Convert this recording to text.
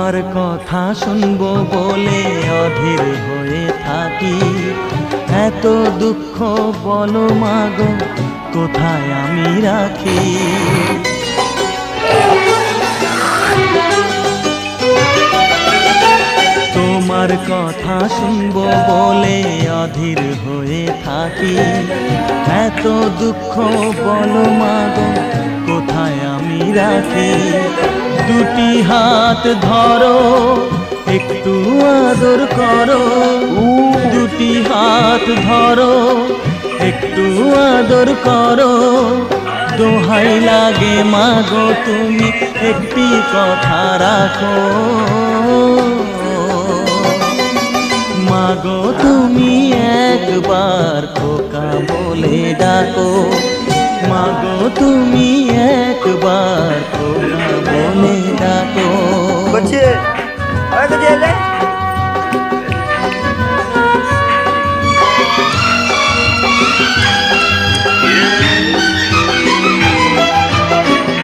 তোমার কথা শুনবো বলে অধীর হয়ে থাকি। এত দুঃখ বলো মাগো কোথায় আমি রাখি। তোমার কথা শুনবো বলে অধীর হয়ে থাকি। এত দুঃখ বলো মাগো কোথায় আমি রাখি। দুটি হাত ধরো একটু আদর করো, দুটি হাত ধরো একটু আদর করো। দোহাই লাগে মাগো তুমি একটি কথা রাখো। মাগো তুমি একবার খোকা বলে ডাকো। মাগো তুমি একবার খোকা বলে ডাকো। করছে